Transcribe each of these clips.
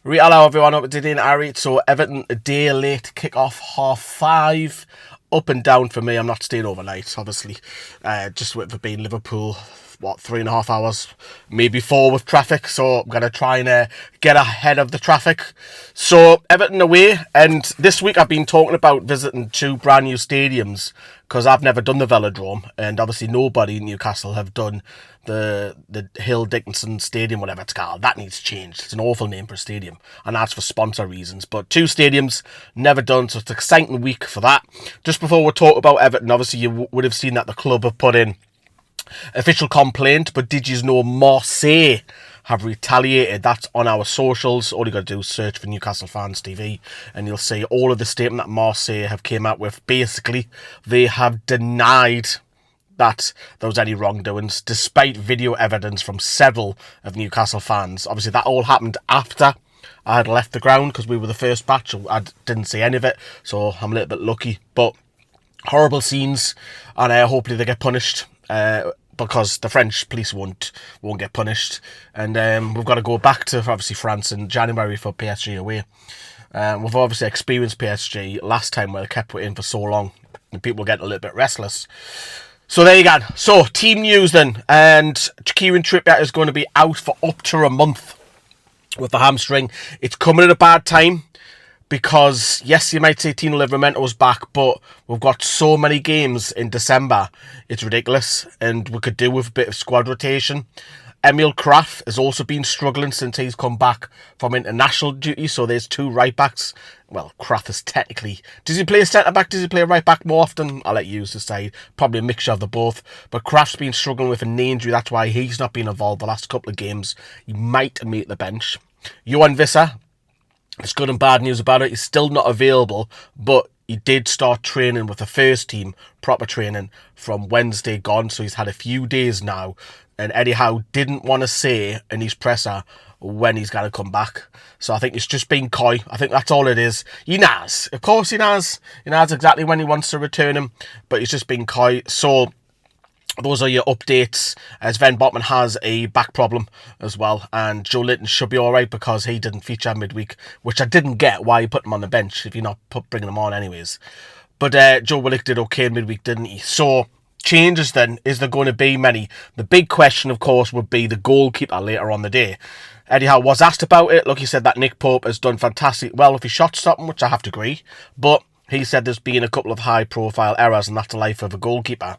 Hello everyone, up to today Harry. So Everton a day late, kick off 5:30. Up and down for me. I'm not staying overnight, obviously. Just with it being Liverpool, 3.5 hours, maybe 4 with traffic. So I'm gonna try and get ahead of the traffic. So Everton away, and this week I've been talking about visiting 2 brand new stadiums because I've never done the Velodrome, and obviously nobody in Newcastle have done the Hill Dickinson Stadium, whatever it's called. That needs changed. It's an awful name for a stadium, and that's for sponsor reasons. But 2 stadiums, never done, so it's an exciting week for that. Just before we talk about Everton, obviously you would have seen that the club have put in official complaint, but did you know Marseille have retaliated? That's on our socials. All you got to do is search for Newcastle Fans TV and you'll see all of the statement that Marseille have came out with. Basically, they have denied that there was any wrongdoings, despite video evidence from several of Newcastle fans. Obviously, that all happened after I had left the ground because we were the first batch. I didn't see any of it, so I'm a little bit lucky. But horrible scenes, and hopefully they get punished. Because the French police won't get punished, and we've got to go back to obviously France in January for PSG away. We've obviously experienced PSG last time where they kept it in for so long, and people were getting a little bit restless. So there you go. So team news then, and Kieran Trippier is going to be out for up to a month with the hamstring. It's coming at a bad time. Because, yes, you might say Tino Livramento's back, but we've got so many games in December, it's ridiculous, and we could do with a bit of squad rotation. Emil Krafth has also been struggling since he's come back from international duty, so there's 2 right-backs. Well, Krafth is technically... Does he play a centre-back? Does he play a right-back more often? I'll let you decide. Probably a mixture of the both. But Kraft's been struggling with a knee injury, that's why he's not been involved the last couple of games. He might make the bench. Johan Visser, there's good and bad news about it. He's still not available, but he did start training with the first team, proper training, from Wednesday gone. So he's had a few days now. And Eddie Howe didn't want to say in his presser when he's going to come back. So I think it's just being coy. I think that's all it is. He knows. Of course he knows. He knows exactly when he wants to return him. But he's just being coy. So those are your updates. Sven Botman has a back problem as well, and Joe Linton should be alright because he didn't feature midweek, which I didn't get why you put him on the bench if you're not bringing him on anyways. But Joe Willock did okay midweek, didn't he? So changes then, is there going to be many? The big question, of course, would be the goalkeeper later on the day. Eddie Howe was asked about it. Look, he said that Nick Pope has done fantastic well with his shot stopping, which I have to agree, but he said there's been a couple of high profile errors, and that's the life of a goalkeeper.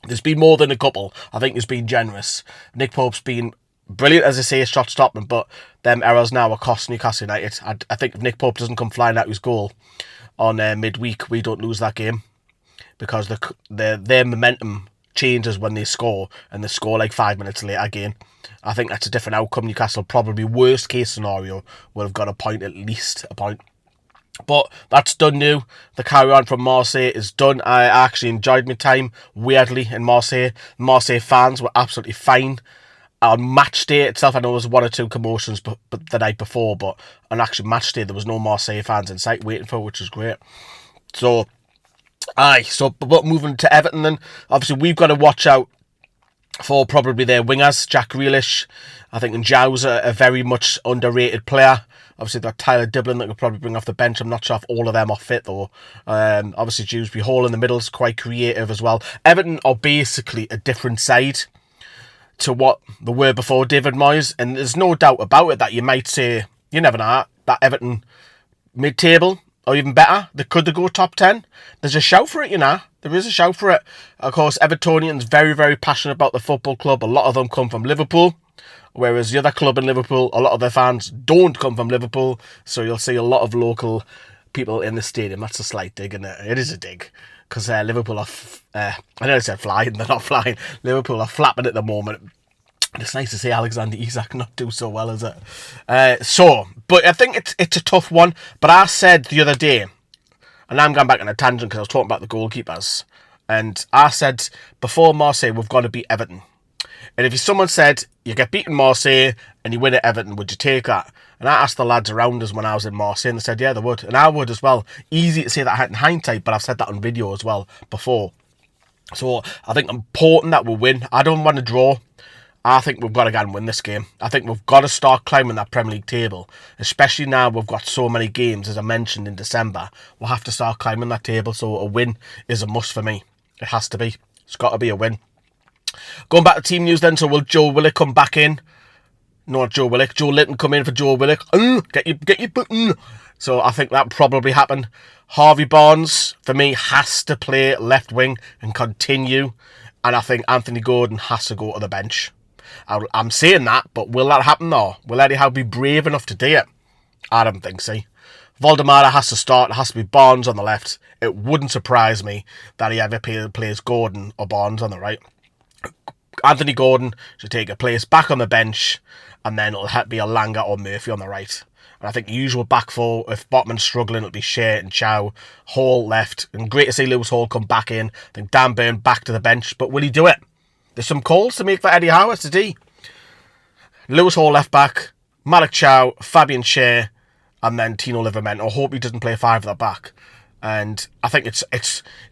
There's been more than a couple. I think he's been generous. Nick Pope's been brilliant, as I say, shot stopping, but them errors now are costing Newcastle United. I think if Nick Pope doesn't come flying out his goal on midweek, we don't lose that game because their momentum changes when they score, and they score like 5 minutes later again. I think that's a different outcome. Newcastle, probably worst case scenario, would have got a point, at least a point. But that's done now. The carry on from Marseille is done. I actually enjoyed my time, weirdly, in Marseille. Marseille fans were absolutely fine. On match day itself, I know there was 1 or 2 commotions but the night before, but on actual match day, there was no Marseille fans in sight waiting for, which was great. So, but moving to Everton then, obviously we've got to watch out for probably their wingers. Jack Grealish, I think, and Giles are a very much underrated player. Obviously, they've got Tyler Diblin that could probably bring off the bench. I'm not sure if all of them are fit, though. Obviously, Dewsbury Hall in the middle is quite creative as well. Everton are basically a different side to what they were before David Moyes. And there's no doubt about it that you might say, you never know, that Everton mid-table or even better, could they go top 10? There's a shout for it, you know. There is a shout for it. Of course, Evertonians very, very passionate about the football club. A lot of them come from Liverpool. Whereas the other club in Liverpool, a lot of their fans don't come from Liverpool. So you'll see a lot of local people in the stadium. That's a slight dig, and it is a dig. Because Liverpool are, I know I said flying, they're not flying. Liverpool are flapping at the moment. And it's nice to see Alexander Isak not do so well, is it? But I think it's a tough one. But I said the other day, and I'm going back on a tangent because I was talking about the goalkeepers. And I said, before Marseille, we've got to beat Everton. And if someone said, you get beaten Marseille and you win at Everton, would you take that? And I asked the lads around us when I was in Marseille, and they said, yeah, they would. And I would as well. Easy to say that in hindsight, but I've said that on video as well before. So I think it's important that we win. I don't want to draw. I think we've got to go and win this game. I think we've got to start climbing that Premier League table, especially now we've got so many games, as I mentioned, in December. We'll have to start climbing that table, so a win is a must for me. It has to be. It's got to be a win. Going back to team news then, so will Joe Willock come back in? Not Joe Willock. Joe Linton come in for Joe Willock. Get your button. So I think that probably happen. Harvey Barnes, for me, has to play left wing and continue. And I think Anthony Gordon has to go to the bench. I'm saying that, but will that happen though? Will Eddie Howe be brave enough to do it? I don't think so. Woltemade has to start. It has to be Barnes on the left. It wouldn't surprise me that he ever plays Gordon or Barnes on the right. Anthony Gordon should take a place back on the bench, and then it'll be Elanga or Murphy on the right. And I think the usual back four, if Botman's struggling, it'll be Shea and Chow. Hall left. And great to see Lewis Hall come back in. I think Dan Burn back to the bench. But will he do it? There's some calls to make for Eddie Howe today. Lewis Hall left back. Malik Chow, Fabian Shea, and then Tino Livramento. I hope he doesn't play five at the back. And I think it's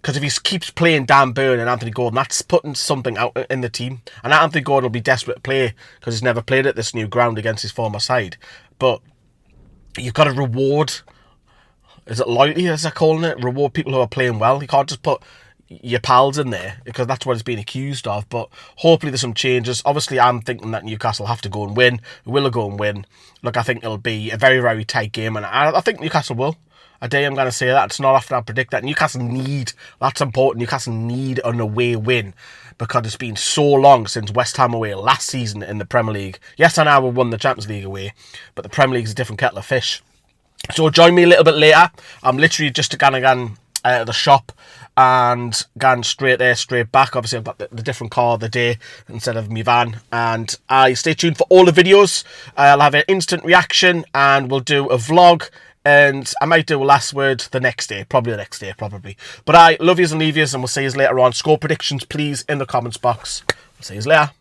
because if he keeps playing Dan Burn and Anthony Gordon, that's putting something out in the team. And Anthony Gordon will be desperate to play because he's never played at this new ground against his former side. But you've got to reward, is it loyalty as they're calling it? Reward people who are playing well. You can't just put your pals in there because that's what it's being accused of. But hopefully there's some changes. Obviously I'm thinking that Newcastle have to go and win. Will go and win. Look, I think it'll be a very, very tight game, and I think Newcastle will. I'm going to say that. It's not often I predict that. Newcastle need, that's important, Newcastle need an away win because it's been so long since West Ham away last season in the Premier League. Yes, I know we won the Champions League away, but the Premier League is a different kettle of fish. So join me a little bit later. I'm literally just going to go to the shop and gone straight there, straight back. Obviously I've got the different car of the day instead of my van, and stay tuned for all the videos. I'll have an instant reaction and we'll do a vlog, and I might do a last word the next day, probably. But I love yous and leave yous, and we'll see yous later on. Score predictions please in the comments box. We'll see yous later.